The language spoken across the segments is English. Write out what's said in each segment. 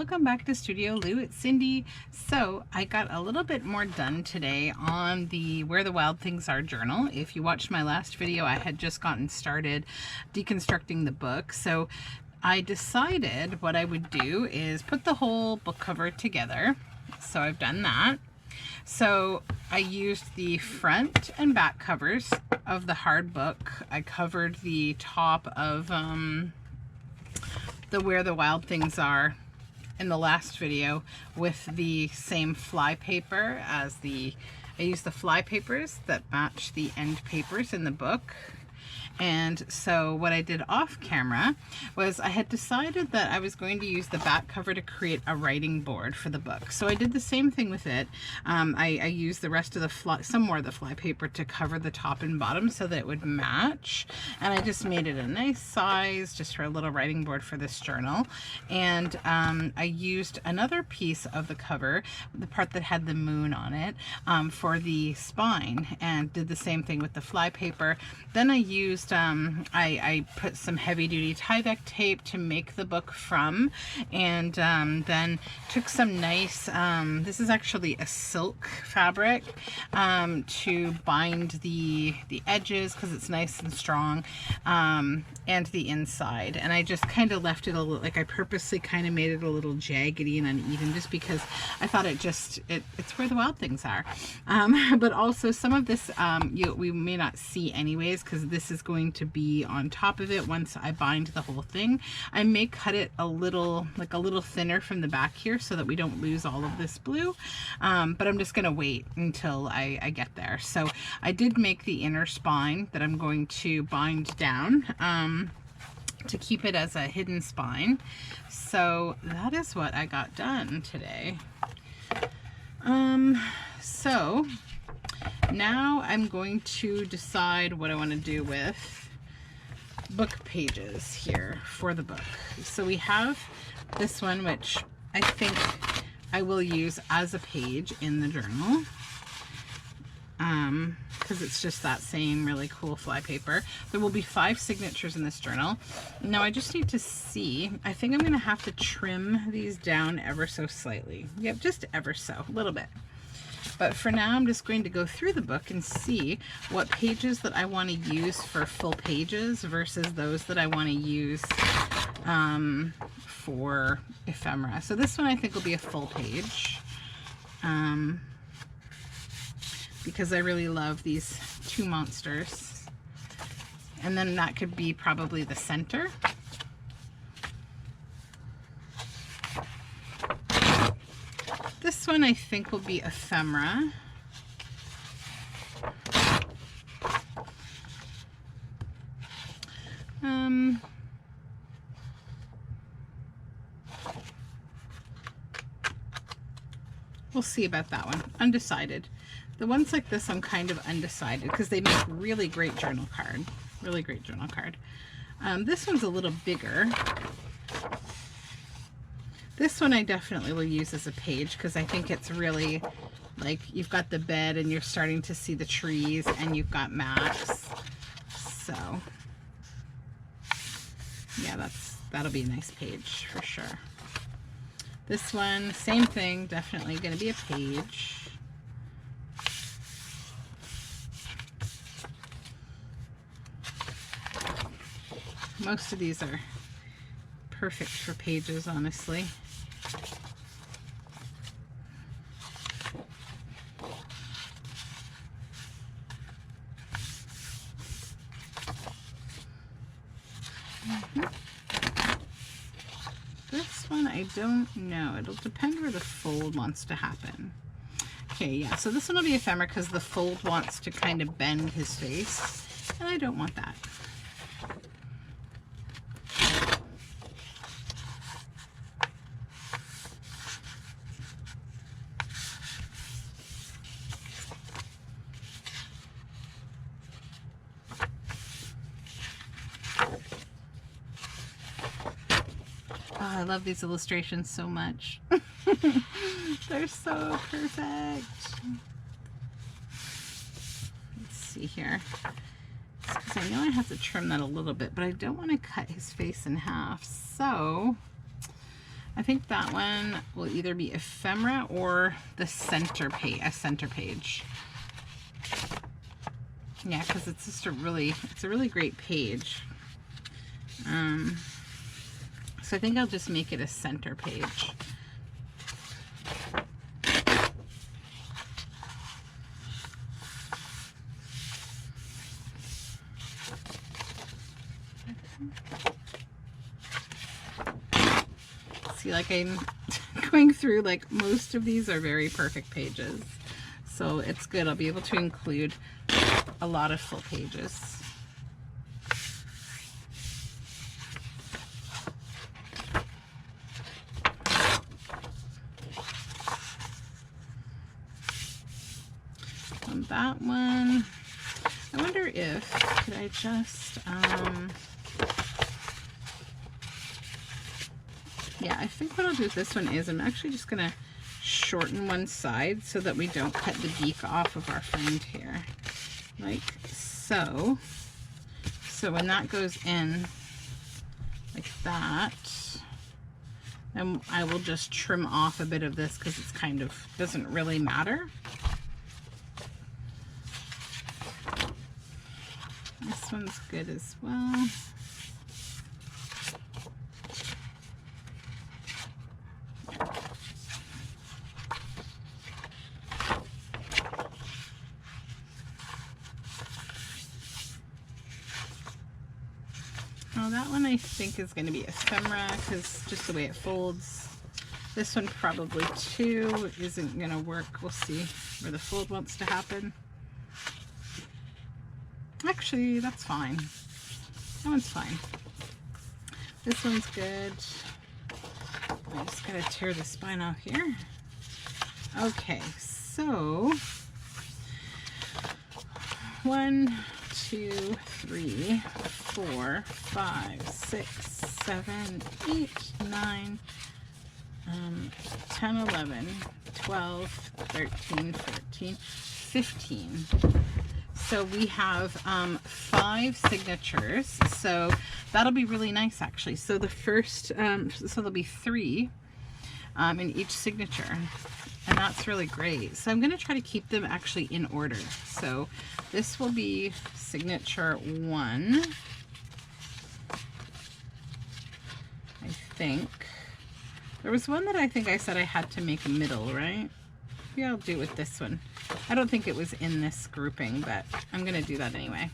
welcome back to Studioloo. It's Cindy. So I got a little bit more done today on the Where the Wild Things Are journal. If you watched my last video, I had just gotten started deconstructing the book. So I decided what I would do is put the whole book cover together. So I've done that. So I used the front and back covers of the hard book. I covered the top of the Where the Wild Things Are in the last video with the same fly paper as I used the fly papers that match the end papers in the book. And so what I did off camera was I had decided that I was going to use the back cover to create a writing board for the book. So I did the same thing with it. I used the rest of the some more of the fly paper to cover the top and bottom so that it would match. And I just made it a nice size just for a little writing board for this journal. And I used another piece of the cover, the part that had the moon on it, for the spine, and did the same thing with the fly paper. Then I used I put some heavy-duty Tyvek tape to make the book from, and then took some nice, this is actually a silk fabric, to bind the edges because it's nice and strong, and the inside. And I just kind of left it a little, like I purposely kind of made it a little jaggedy and uneven just because I thought it's where the wild things are. But also some of this we may not see anyways because this is going to be on top of it once I bind the whole thing. I may cut it a little, like a little thinner from the back here so that we don't lose all of this blue, but I'm just gonna wait until I get there. So I did make the inner spine that I'm going to bind down to keep it as a hidden spine. So that is what I got done today. So now I'm going to decide what I want to do with book pages here for the book. So we have this one, which I think I will use as a page in the journal, because it's just that same really cool fly paper. There will be 5 signatures in this journal. Now I just need to see, I think I'm going to have to trim these down ever so slightly. Yep, just ever so, a little bit. But for now, I'm just going to go through the book and see what pages that I want to use for full pages versus those that I want to use for ephemera. So this one I think will be a full page, because I really love these 2 monsters. And then that could be probably the center. This one I think will be ephemera. We'll see about that one. Undecided. The ones like this I'm kind of undecided because they make really great journal card. Really great journal card. This one's a little bigger. This one I definitely will use as a page because I think it's really, like, you've got the bed and you're starting to see the trees and you've got maps. So yeah, that'll be a nice page for sure. This one, same thing, definitely going to be a page. Most of these are perfect for pages, honestly. This one I don't know. It'll depend where the fold wants to happen. Okay, yeah, so this one will be ephemera because the fold wants to kind of bend his face, and I don't want that. I love these illustrations so much. They're so perfect. Let's see here. Because I know I have to trim that a little bit, but I don't want to cut his face in half. So I think that one will either be ephemera or the center page, a center page. Yeah, because it's just a really great page. So I think I'll just make it a center page. See, like I'm going through, like most of these are very perfect pages. So it's good. I'll be able to include a lot of full pages. On that one, I wonder if, could I just, yeah, I think what I'll do with this one is I'm actually just going to shorten one side so that we don't cut the beak off of our friend here. Like so. So when that goes in like that, then I will just trim off a bit of this because it's kind of, doesn't really matter. This one's good as well. Oh, that one I think is going to be ephemera because just the way it folds. This one probably too isn't going to work. We'll see where the fold wants to happen. Actually, that's fine. That one's fine. This one's good. I'm just going to tear the spine off here. Okay, so 1, 2, 3, 4, 5, 6, 7, 8, 9, 10, 11, 12, 13, 14, 15. So we have 5 signatures, so that'll be really nice actually. So the first, so there'll be 3 in each signature, and that's really great. So I'm going to try to keep them actually in order. So this will be signature 1, I think. There was one that I think I said I had to make a middle, right? Maybe I'll do it with this one. I don't think it was in this grouping, but I'm going to do that anyway.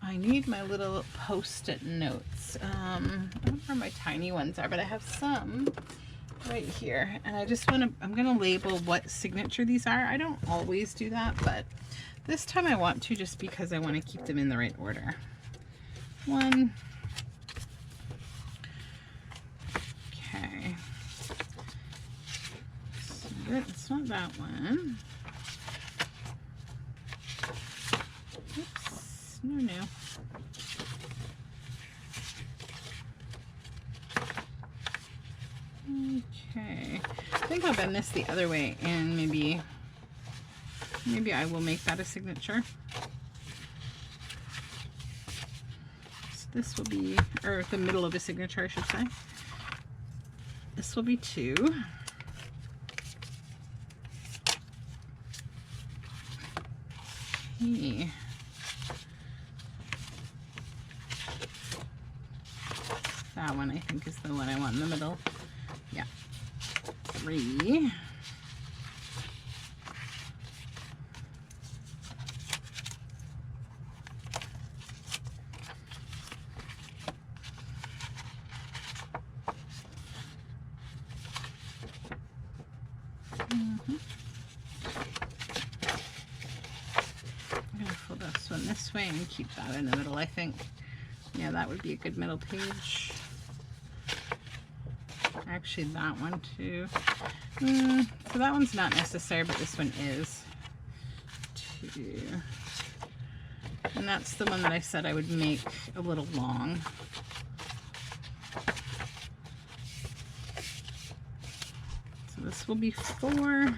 I need my little post-it notes. I don't know where my tiny ones are, but I have some right here. And I just want to, I'm going to label what signature these are. I don't always do that, but this time I want to just because I want to keep them in the right order. 1. Okay. So it's not that one. Oops. No. Okay. I think I'll bend this the other way and maybe I will make that a signature. So this will be, or the middle of a signature, I should say. This will be 2. Okay. That one I think is the one I want in the middle. Yeah. 3. This way and keep that in the middle, I think. Yeah, that would be a good middle page. Actually, that one too. So that one's not necessary, but this one is. 2. And that's the one that I said I would make a little long. So this will be 4.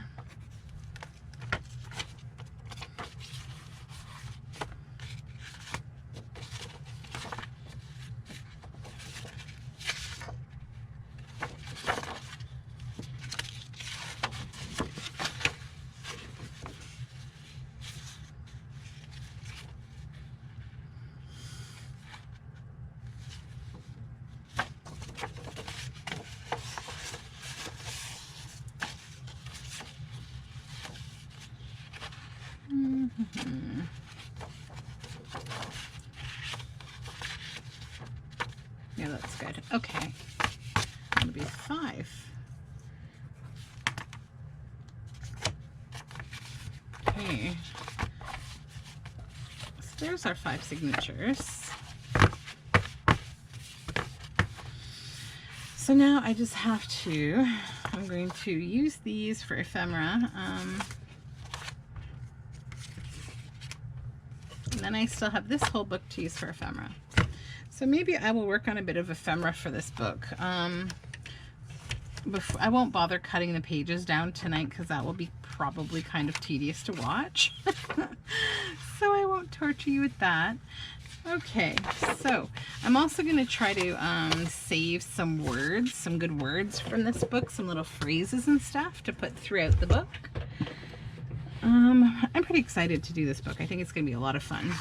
Yeah, that's good. Okay. That'll be 5. Okay. So there's our 5 signatures. So now I just have to, I'm going to use these for ephemera. And then I still have this whole book to use for ephemera. So maybe I will work on a bit of ephemera for this book. I won't bother cutting the pages down tonight because that will be probably kind of tedious to watch. So I won't torture you with that. Okay, so I'm also going to try to save some words, some good words from this book, some little phrases and stuff to put throughout the book. I'm pretty excited to do this book. I think it's going to be a lot of fun.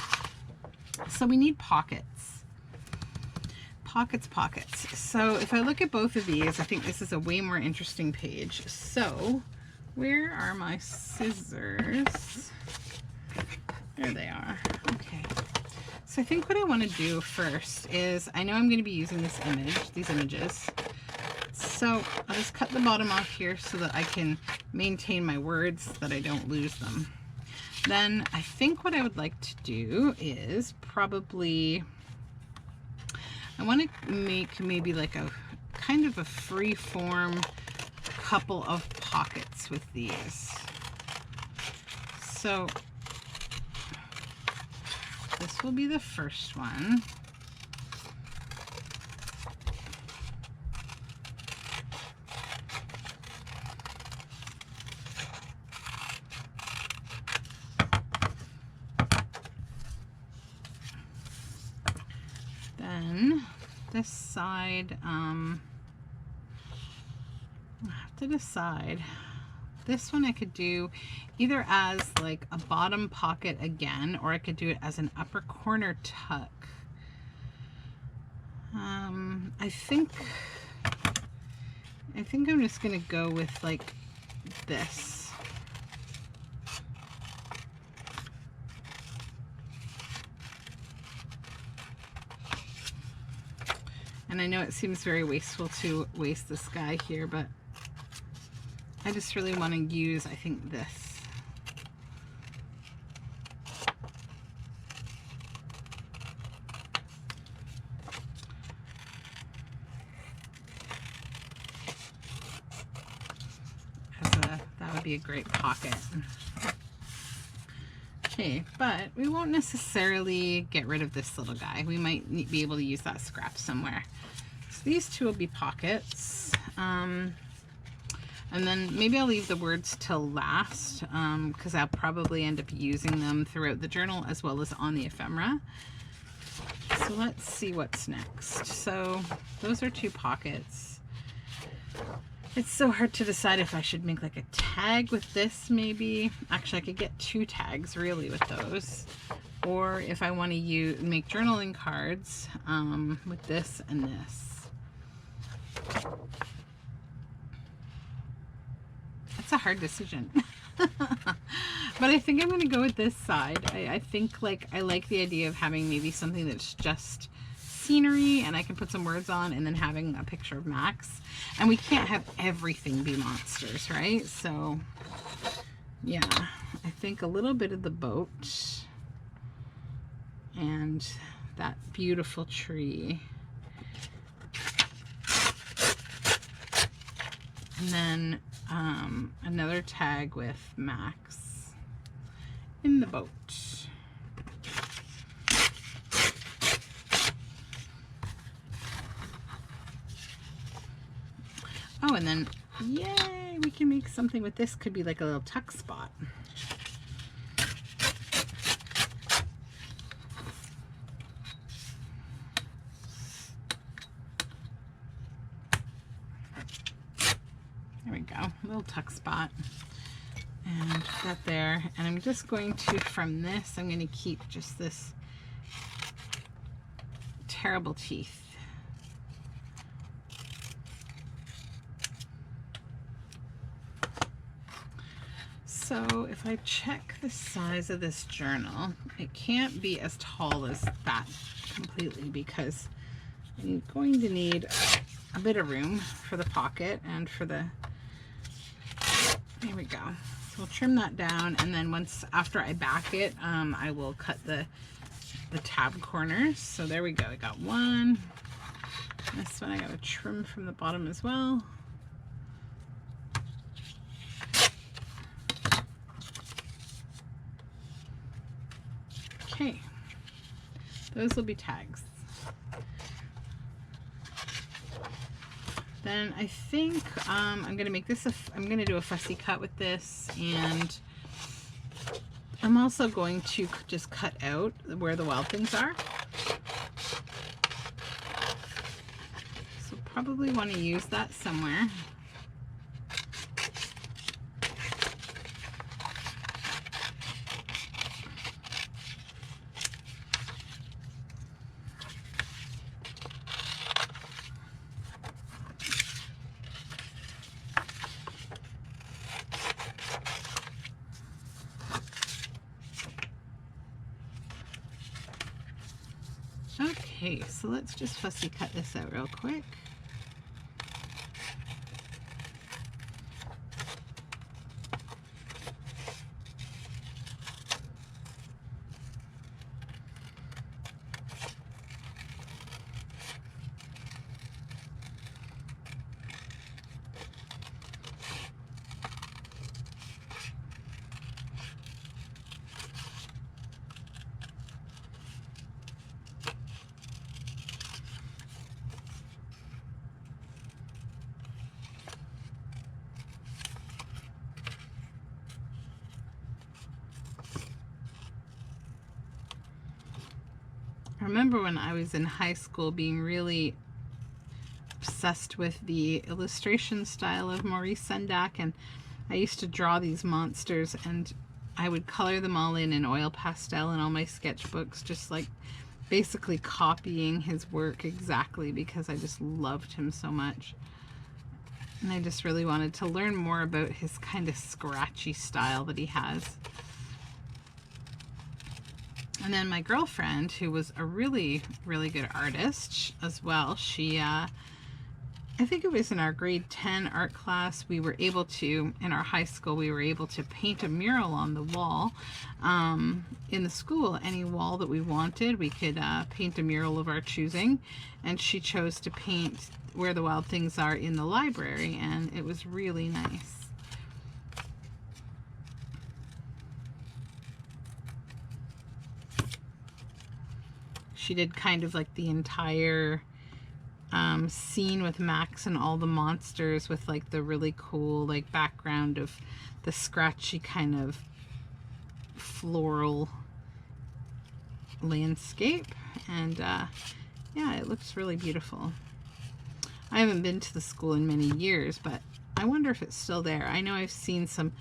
So we need pockets. Pockets, pockets. So if I look at both of these, I think this is a way more interesting page. So where are my scissors? There they are. Okay. So I think what I want to do first is, I know I'm going to be using this image, these images. So I'll just cut the bottom off here so that I can maintain my words, that I don't lose them. Then I think what I would like to do is probably, I want to make maybe like a kind of a free form couple of pockets with these. So this will be the first one. Then this side, I have to decide. This one I could do either as like a bottom pocket again, or I could do it as an upper corner tuck. I think I'm just gonna go with like this. And I know it seems very wasteful to waste this guy here, but I just really want to use, I think, this. That would be a great pocket. Okay, but we won't necessarily get rid of this little guy. We might be able to use that scrap somewhere. So these two will be pockets. And then maybe I'll leave the words till last because I'll probably end up using them throughout the journal as well as on the ephemera. So let's see what's next. So those are 2 pockets. It's so hard to decide if I should make like a tag with this maybe. Actually, I could get 2 tags really with those. Or if I want to make journaling cards with this and this. It's a hard decision. But I think I'm going to go with this side. I think like I like the idea of having maybe something that's just scenery and I can put some words on, and then having a picture of Max. And we can't have everything be monsters, right? So yeah, I think a little bit of the boat and that beautiful tree. And then another tag with Max in the boat. Oh, and then, yay, we can make something with this. Could be like a little tuck spot. There we go, a little tuck spot. And put that there. And I'm just going to, from this, I'm going to keep just this terrible teeth. So So if I check the size of this journal, it can't be as tall as that completely because I'm going to need a bit of room for the pocket and for the, there we go. So we'll trim that down, and then after I back it, I will cut the tab corners. So there we go. I got one. This one I got to trim from the bottom as well. Okay, those will be tags. Then I think I'm going to make this, I'm going to do a fussy cut with this, and I'm also going to just cut out where the wild things are. So probably want to use that somewhere. Okay, so let's just fussy cut this out real quick. I remember when I was in high school being really obsessed with the illustration style of Maurice Sendak, and I used to draw these monsters, and I would color them all in oil pastel in all my sketchbooks, just like basically copying his work exactly because I just loved him so much. And I just really wanted to learn more about his kind of scratchy style that he has. And then my girlfriend, who was a really, really good artist as well, she, I think it was in our grade 10 art class, we were able to, in our high school, we were able to paint a mural on the wall in the school. Any wall that we wanted, we could paint a mural of our choosing. And she chose to paint Where the Wild Things Are in the library, and it was really nice. She did kind of like the entire scene with Max and all the monsters with like the really cool like background of the scratchy kind of floral landscape. And yeah, it looks really beautiful. I haven't been to the school in many years, but I wonder if it's still there. I know I've seen some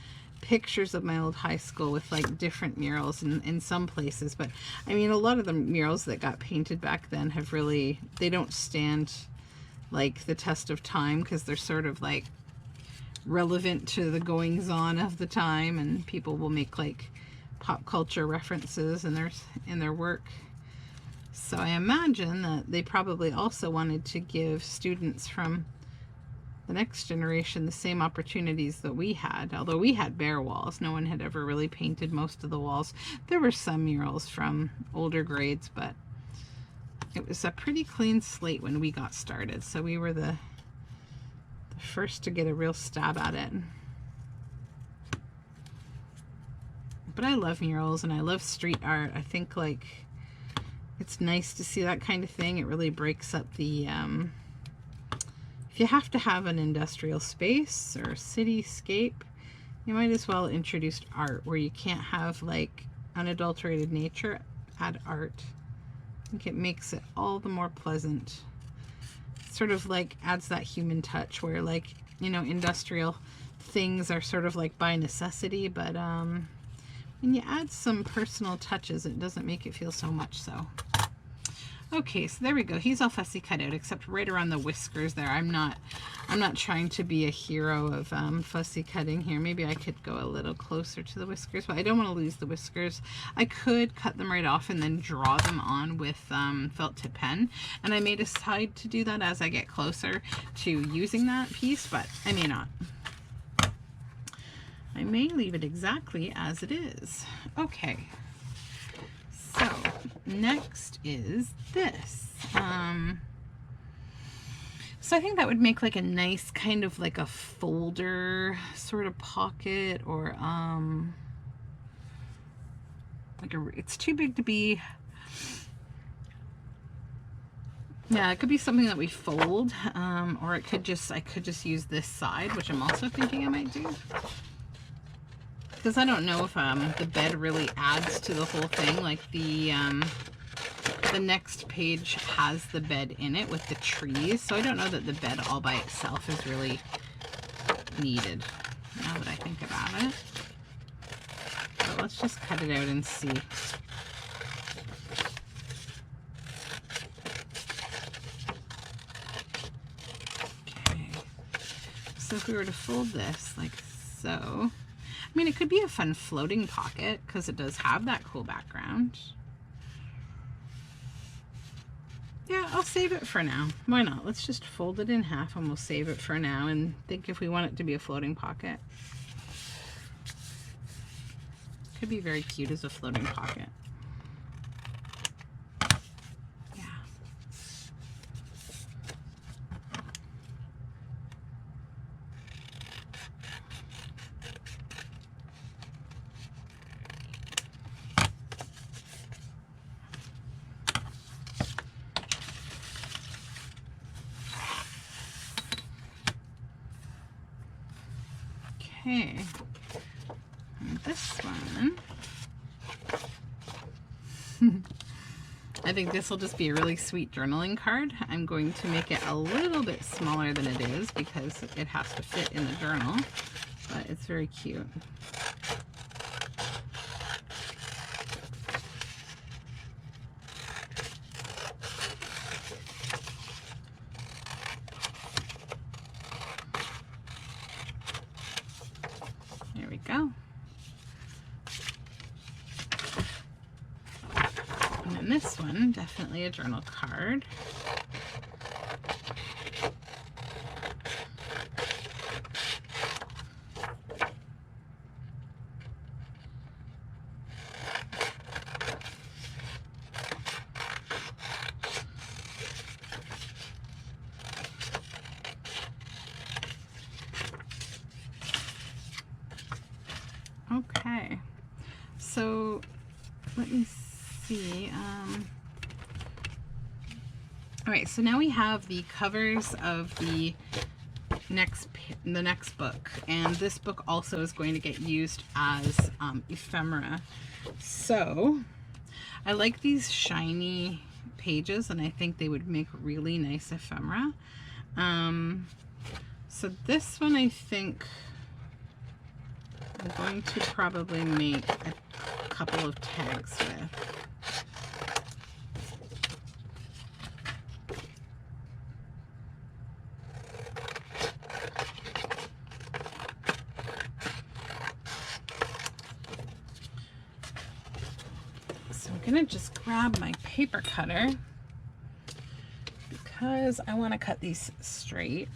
pictures of my old high school with like different murals in some places, but I mean a lot of the murals that got painted back then have really, they don't stand like the test of time because they're sort of like relevant to the goings on of the time, and people will make like pop culture references in their work. So I imagine that they probably also wanted to give students from the next generation the same opportunities that we had. Although we had bare walls, no one had ever really painted most of the walls. There were some murals from older grades, but it was a pretty clean slate when we got started, so we were the first to get a real stab at it. But I love murals and I love street art. I think like it's nice to see that kind of thing. It really breaks up the if you have to have an industrial space or a cityscape, you might as well introduce art where you can't have like unadulterated nature. Add art. I think it makes it all the more pleasant. Sort of like adds that human touch where like, you know, industrial things are sort of like by necessity, but when you add some personal touches, it doesn't make it feel so much so. Okay, so there we go. He's all fussy cut out, except right around the whiskers there. I'm not trying to be a hero of fussy cutting here. Maybe I could go a little closer to the whiskers, but I don't want to lose the whiskers. I could cut them right off and then draw them on with felt tip pen, and I may decide to do that as I get closer to using that piece, but I may not. I may leave it exactly as it is. Okay. So next is this. So I think that would make like a nice kind of like a folder sort of pocket, or like it's too big to be. Yeah, it could be something that we fold, or it could just, I could just use this side, which I'm also thinking I might do. Because I don't know if the bed really adds to the whole thing. Like the next page has the bed in it with the trees, so I don't know that the bed all by itself is really needed, now that I think about it. But let's just cut it out and see. Okay, so if we were to fold this like so, I mean, it could be a fun floating pocket because it does have that cool background. Yeah, I'll save it for now. Why not? Let's just fold it in half and we'll save it for now and think if we want it to be a floating pocket. Could be very cute as a floating pocket. Yeah. Okay, and this one, I think this will just be a really sweet journaling card. I'm going to make it a little bit smaller than it is because it has to fit in the journal, but it's very cute. There we go. And then this one, definitely a journal card. Okay, so let me see. All right, so now we have the covers of the next book, and this book also is going to get used as ephemera. So I like these shiny pages, and I think they would make really nice ephemera. So this one I think I'm going to probably make a couple of tags with. So I'm gonna just grab my paper cutter because I want to cut these straight.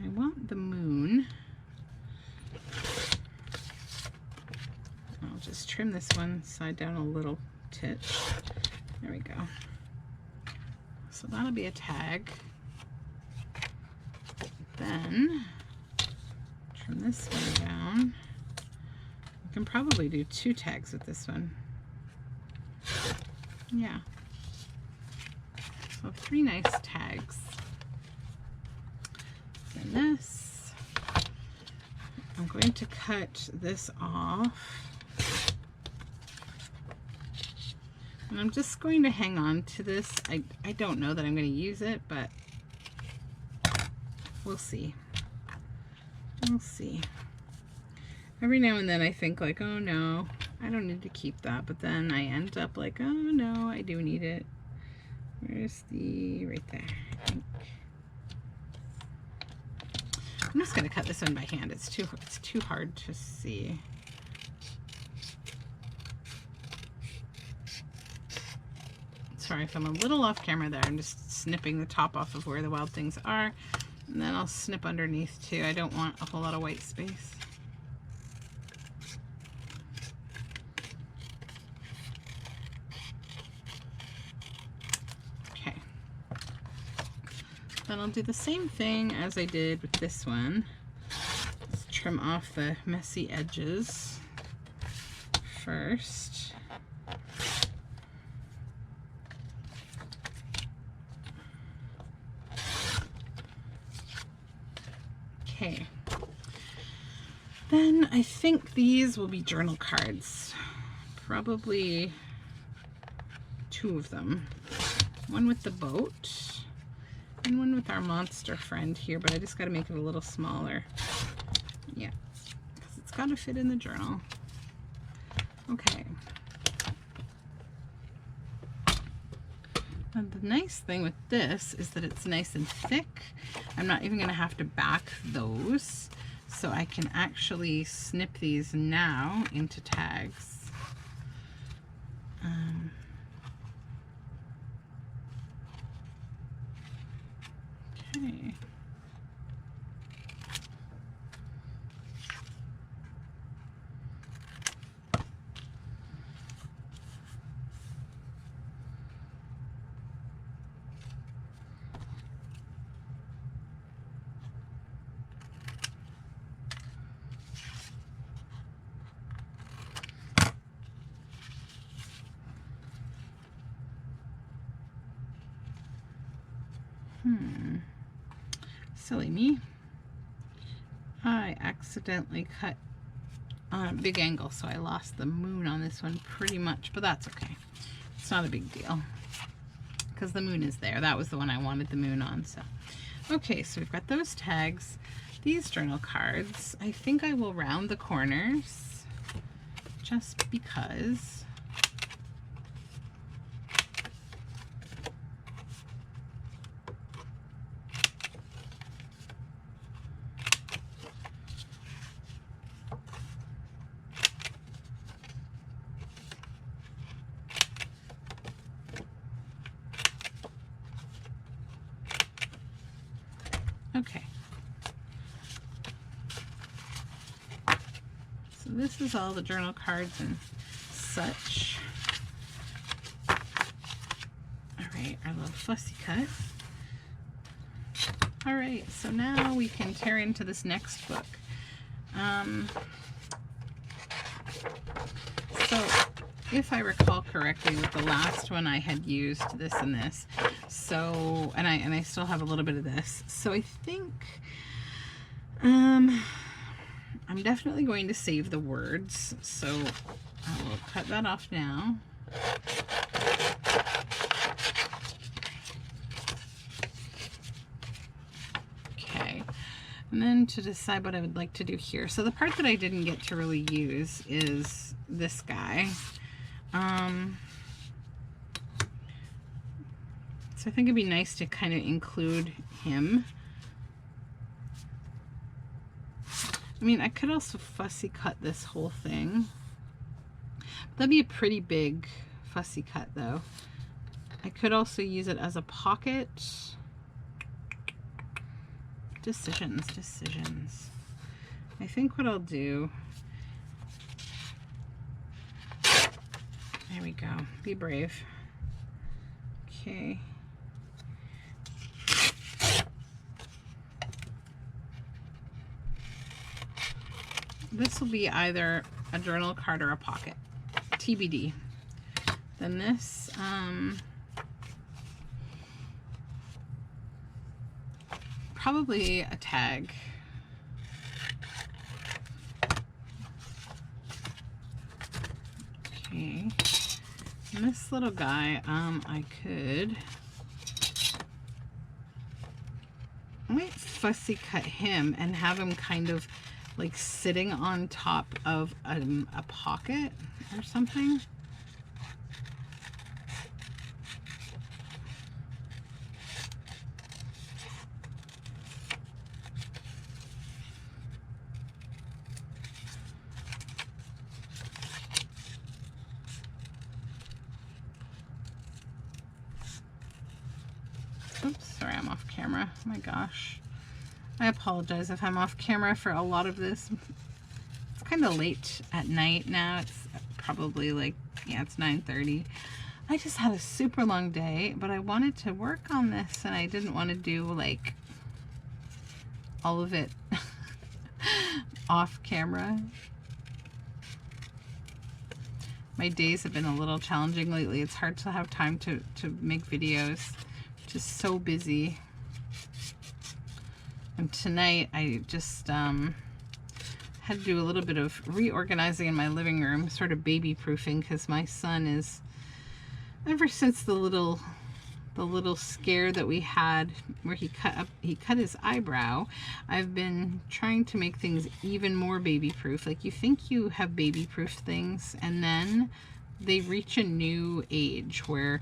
I want the moon. I'll just trim this one side down a little titch. There we go. So that'll be a tag. Then trim this one down. I can probably do 2 tags with this one. Yeah. So 3 nice tags. And this, I'm going to cut this off. And I'm just going to hang on to this. I don't know that I'm going to use it, but we'll see. We'll see. Every now and then I think like, oh no, I don't need to keep that. But then I end up like, oh no, I do need it. Where's the, right there, I think. I'm just gonna cut this one by hand. It's too hard to see. Sorry if I'm a little off camera there. I'm just snipping the top off of where the wild things are. And then I'll snip underneath too. I don't want a whole lot of white space. Okay. Then I'll do the same thing as I did with this one. Just trim off the messy edges first. Okay, then I think these will be journal cards. Probably 2 of them. One with the boat and one with our monster friend here, but I just got to make it a little smaller. Yeah, because it's got to fit in the journal. Okay. And the nice thing with this is that it's nice and thick. I'm not even going to have to back those, so I can actually snip these now into tags. Okay. Silly me. I accidentally cut on a big angle, so I lost the moon on this one pretty much, but that's okay. It's not a big deal because the moon is there. That was the one I wanted the moon on. So okay, so we've got those tags. These journal cards, I think I will round the corners just because. Okay, so this is all the journal cards and such. All right, our little fussy cut. All right, so now we can tear into this next book. So if I recall correctly, with the last one I had used this and this. So, and I still have a little bit of this. So I think I'm definitely going to save the words. So I will cut that off now. Okay. And then to decide what I would like to do here. So the part that I didn't get to really use is this guy. So I think it'd be nice to kind of include him. I mean, I could also fussy cut this whole thing. That'd be a pretty big fussy cut though. I could also use it as a pocket. Decisions. I think what I'll do, there we go, be brave. Okay. This will be either a journal card or a pocket, TBD. Then this, probably a tag. Okay, and this little guy, I could I might fussy cut him and have him kind of like sitting on top of a pocket or something. Oops, sorry, I'm off camera. Oh my gosh. I apologize if I'm off camera for a lot of this. It's kind of late at night now. It's probably like, yeah, it's 9:30. I just had a super long day, but I wanted to work on this and I didn't want to do like all of it off camera. My days have been a little challenging lately. It's hard to have time to make videos. Just so busy. And tonight I just had to do a little bit of reorganizing in my living room, sort of baby proofing, because my son is, ever since the little scare that we had where he cut his eyebrow, I've been trying to make things even more baby proof. Like, you think you have baby proof things and then they reach a new age where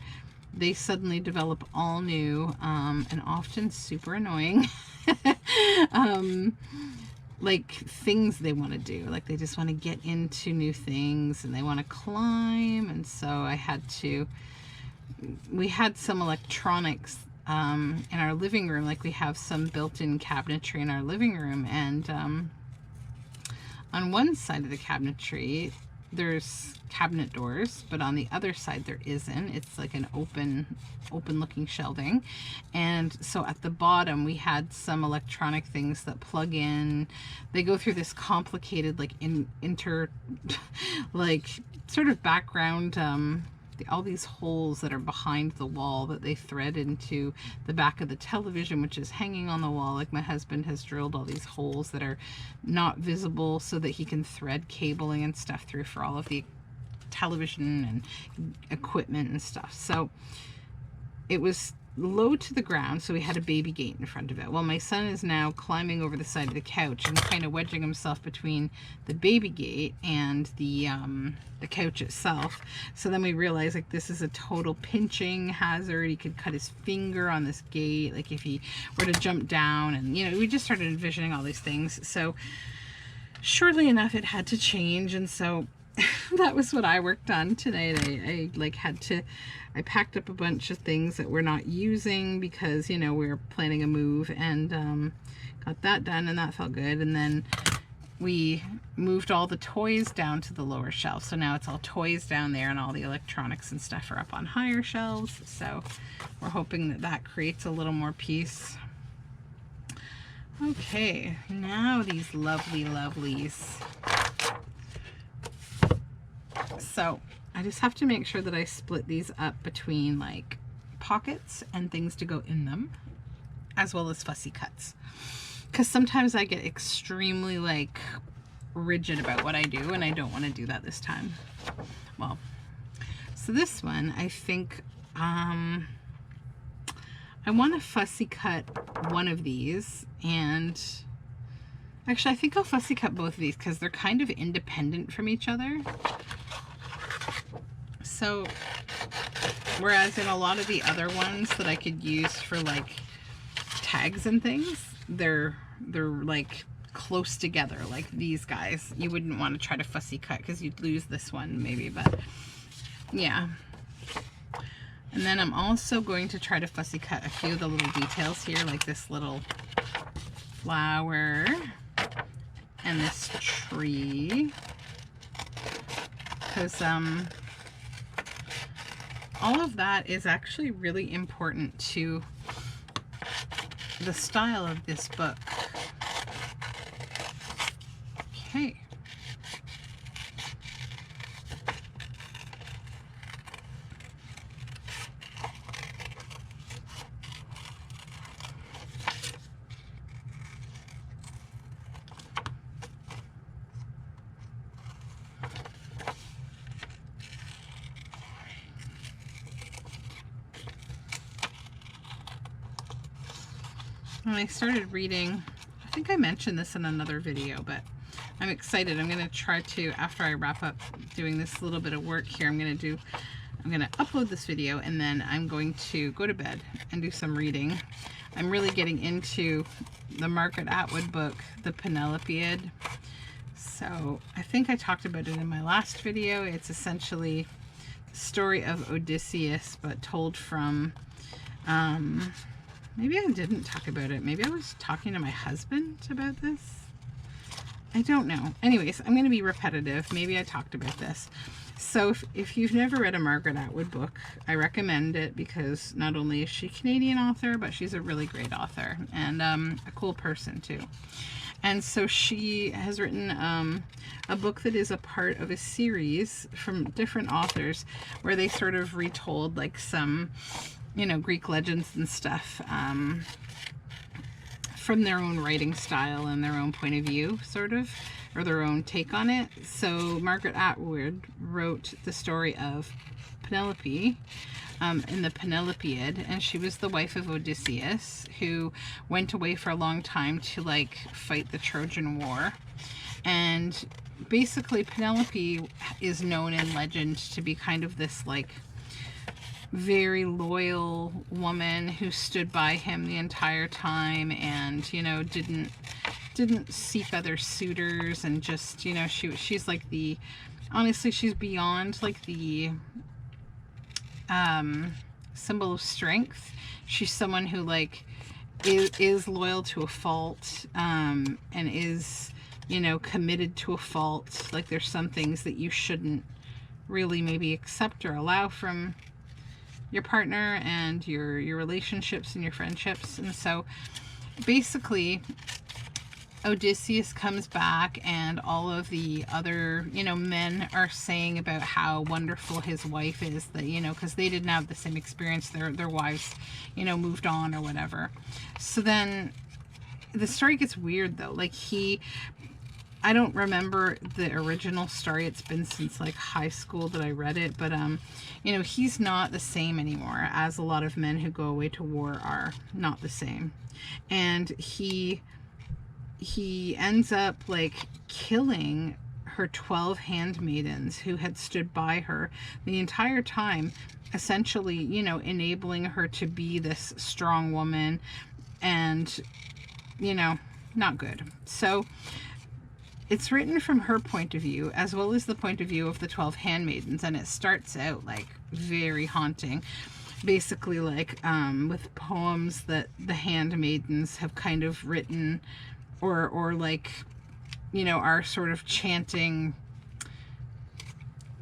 they suddenly develop all new and often super annoying like things they want to do. Like, they just want to get into new things and they want to climb. And so we had some electronics in our living room. Like, we have some built-in cabinetry in our living room, and on one side of the cabinetry there's cabinet doors, but on the other side there isn't. It's like an open looking shelving. And so at the bottom we had some electronic things that plug in. They go through this complicated like like sort of background, all these holes that are behind the wall that they thread into the back of the television, which is hanging on the wall. Like, my husband has drilled all these holes that are not visible so that he can thread cabling and stuff through for all of the television and equipment and stuff. So it was low to the ground, so we had a baby gate in front of it. Well, my son is now climbing over the side of the couch and kind of wedging himself between the baby gate and the couch itself. So then we realized, like, this is a total pinching hazard. He could cut his finger on this gate, like if he were to jump down. And, you know, we just started envisioning all these things. So shortly enough, it had to change. And so that was what I worked on tonight. I packed up a bunch of things that we're not using because, you know, we were planning a move, and got that done, and that felt good. And then we moved all the toys down to the lower shelf. So now it's all toys down there, and all the electronics and stuff are up on higher shelves. So we're hoping that that creates a little more peace. Okay, now these lovely lovelies. So I just have to make sure that I split these up between like pockets and things to go in them, as well as fussy cuts. Because sometimes I get extremely like rigid about what I do, and I don't want to do that this time. Well, so this one, I think I want to fussy cut one of these, and actually I think I'll fussy cut both of these because they're kind of independent from each other. So whereas in a lot of the other ones that I could use for like tags and things, they're like close together, like these guys. You wouldn't want to try to fussy cut because you'd lose this one maybe, but yeah. And then I'm also going to try to fussy cut a few of the little details here, like this little flower and this tree, because all of that is actually really important to the style of this book. Okay. when I started reading, I think I mentioned this in another video, but I'm excited. I'm going to try to, after I wrap up doing this little bit of work here, I'm going to upload this video, and then I'm going to go to bed and do some reading. I'm really getting into the Margaret Atwood book, The Penelopeid. So I think I talked about it in my last video. It's essentially the story of Odysseus, but told from, maybe I didn't talk about it. Maybe I was talking to my husband about this. I don't know. Anyways, I'm going to be repetitive. Maybe I talked about this. So if you've never read a Margaret Atwood book, I recommend it, because not only is she a Canadian author, but she's a really great author and a cool person too. And so she has written a book that is a part of a series from different authors where they sort of retold like some, you know, Greek legends and stuff from their own writing style and their own point of view, sort of, or their own take on it. So Margaret Atwood wrote the story of Penelope in the Penelopeid, and she was the wife of Odysseus, who went away for a long time to like fight the Trojan War. And basically Penelope is known in legend to be kind of this like very loyal woman who stood by him the entire time, and you know, didn't seek other suitors, and just, you know, she's like the, honestly, she's beyond like the symbol of strength. She's someone who like is loyal to a fault, and is, you know, committed to a fault. Like there's some things that you shouldn't really maybe accept or allow from your partner and your relationships and your friendships. And so basically Odysseus comes back, and all of the other, you know, men are saying about how wonderful his wife is, that, you know, because they didn't have the same experience, their wives, you know, moved on or whatever. So then the story gets weird though. Like I don't remember the original story. It's been since like high school that I read it, but you know, he's not the same anymore, as a lot of men who go away to war are not the same. And he ends up like killing her 12 handmaidens who had stood by her the entire time, essentially, you know, enabling her to be this strong woman, and, you know, not good. So it's written from her point of view, as well as the point of view of the 12 handmaidens, and it starts out like very haunting, basically like with poems that the handmaidens have kind of written, or like, you know, are sort of chanting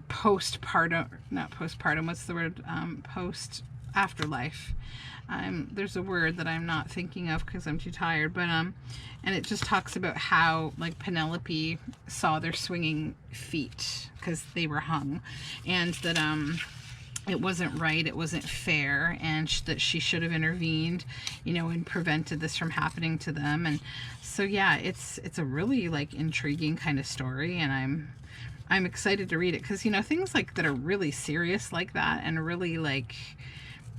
postpartum, not postpartum, what's the word, post afterlife. There's a word that I'm not thinking of because I'm too tired, but and it just talks about how like Penelope saw their swinging feet because they were hung, and that it wasn't right, it wasn't fair, and that she should have intervened, you know, and prevented this from happening to them. And so yeah, it's a really like intriguing kind of story, and I'm excited to read it, because, you know, things like that are really serious like that and really like,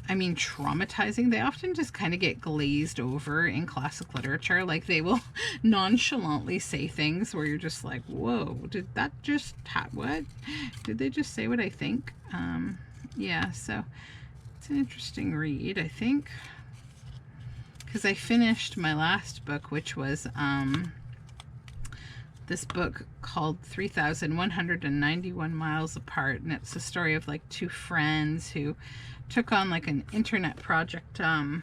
I mean, traumatizing, they often just kind of get glazed over in classic literature. Like they will nonchalantly say things where you're just like, whoa, did that just what? Did they just say what I think? Yeah, so it's an interesting read, I think, because I finished my last book, which was this book called 3,191 Miles Apart, and it's a story of like two friends who took on like an internet project. I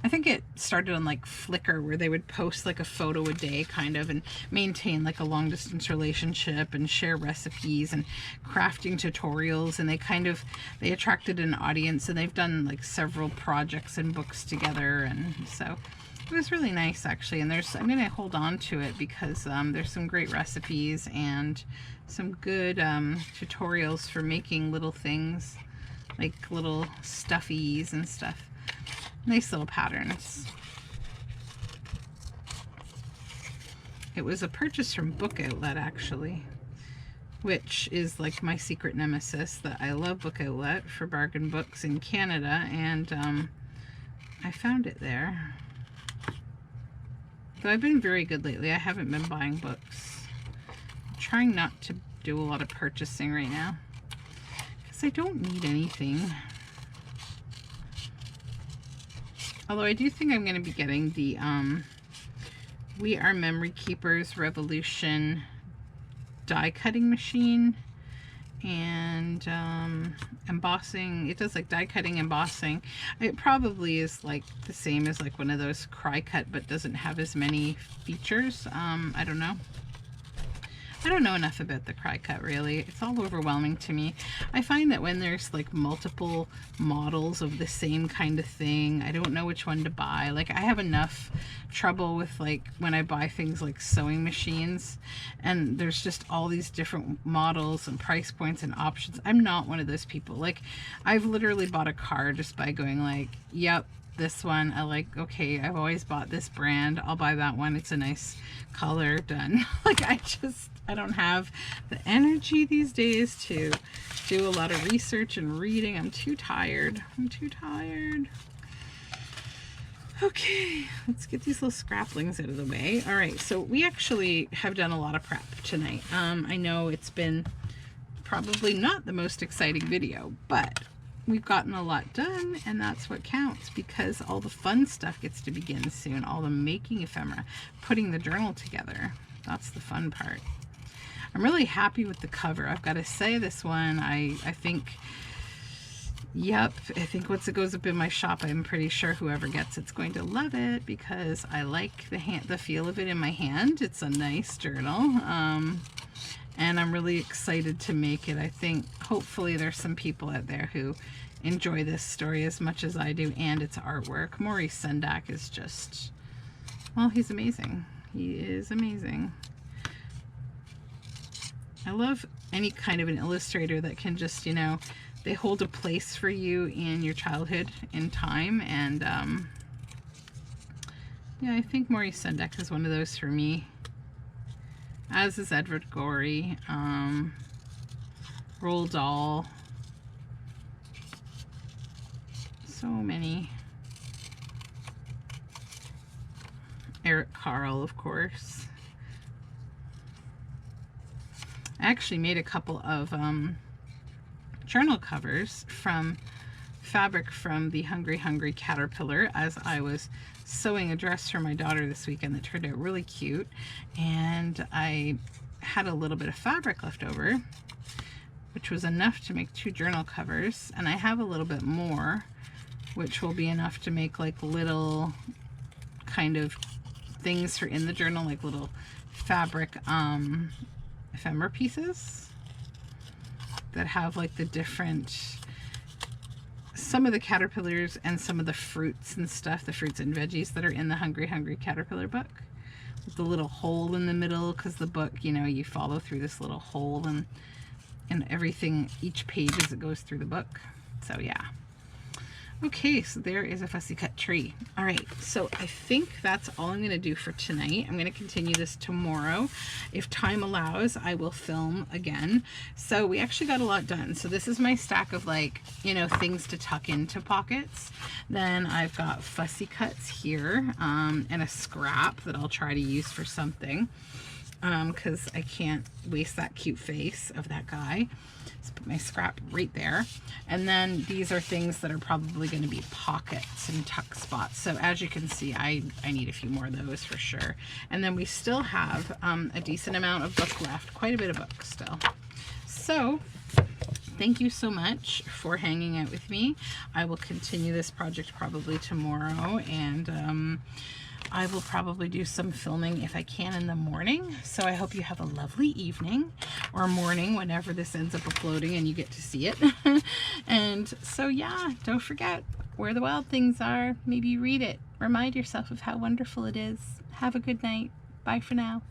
think it started on like Flickr, where they would post like a photo a day kind of, and maintain like a long distance relationship and share recipes and crafting tutorials, and they attracted an audience, and they've done like several projects and books together. And so it was really nice actually, and I'm gonna hold on to it because there's some great recipes and some good tutorials for making little things, like little stuffies and stuff. Nice little patterns. It was a purchase from Book Outlet actually, which is like my secret nemesis, that I love Book Outlet for bargain books in Canada, and I found it there. Though I've been very good lately. I haven't been buying books. I'm trying not to do a lot of purchasing right now because I don't need anything. Although I do think I'm going to be getting the We Are Memory Keepers Revolution die cutting machine and embossing. It does like die cutting, embossing. It probably is like the same as like one of those cry cut, but doesn't have as many features. I don't know. I don't know enough about the cry cut really. It's all overwhelming to me. I find that when there's like multiple models of the same kind of thing, I don't know which one to buy. Like I have enough trouble with like when I buy things like sewing machines and there's just all these different models and price points and options. I'm not one of those people. Like I've literally bought a car just by going like, yep, this one I like, okay, I've always bought this brand, I'll buy that one, it's a nice color, done. Like I don't have the energy these days to do a lot of research and reading. I'm too tired. Okay, let's get these little scraplings out of the way. All right, so we actually have done a lot of prep tonight. I know it's been probably not the most exciting video, but we've gotten a lot done, and that's what counts, because all the fun stuff gets to begin soon. All the making ephemera, putting the journal together. That's the fun part. I'm really happy with the cover. I've got to say, this one, I think, yep, I think once it goes up in my shop, I'm pretty sure whoever gets it's going to love it, because I like the feel of it in my hand. It's a nice journal. And I'm really excited to make it. I think hopefully there's some people out there who enjoy this story as much as I do, and its artwork. Maurice Sendak is just, well, he's amazing. He is amazing. I love any kind of an illustrator that can just, you know, they hold a place for you in your childhood in time. And yeah, I think Maurice Sendak is one of those for me. As is Edward Gorey, Roald Dahl, so many. Eric Carle, of course. I actually made a couple of journal covers from fabric from the Hungry Hungry Caterpillar as I was sewing a dress for my daughter this weekend that turned out really cute, and I had a little bit of fabric left over, which was enough to make 2 journal covers, and I have a little bit more, which will be enough to make like little kind of things for in the journal, like little fabric ephemera pieces that have like the different, some of the caterpillars and some of the fruits and stuff, the fruits and veggies that are in the Hungry Hungry Caterpillar book, with the little hole in the middle, because the book, you know, you follow through this little hole and everything, each page as it goes through the book. So yeah. Okay, so there is a fussy cut tree. All right, so I think that's all I'm going to do for tonight. I'm going to continue this tomorrow. If time allows, I will film again. So we actually got a lot done. So this is my stack of, like, you know, things to tuck into pockets. Then I've got fussy cuts here, and a scrap that I'll try to use for something, because I can't waste that cute face of that guy. Let's put my scrap right there. And then these are things that are probably going to be pockets and tuck spots. So as you can see, I need a few more of those for sure. And then we still have a decent amount of book left, quite a bit of book still. So thank you so much for hanging out with me. I will continue this project probably tomorrow, and I will probably do some filming if I can in the morning. So I hope you have a lovely evening or morning whenever this ends up uploading and you get to see it. And so yeah, don't forget, Where the Wild Things Are. Maybe read it. Remind yourself of how wonderful it is. Have a good night. Bye for now.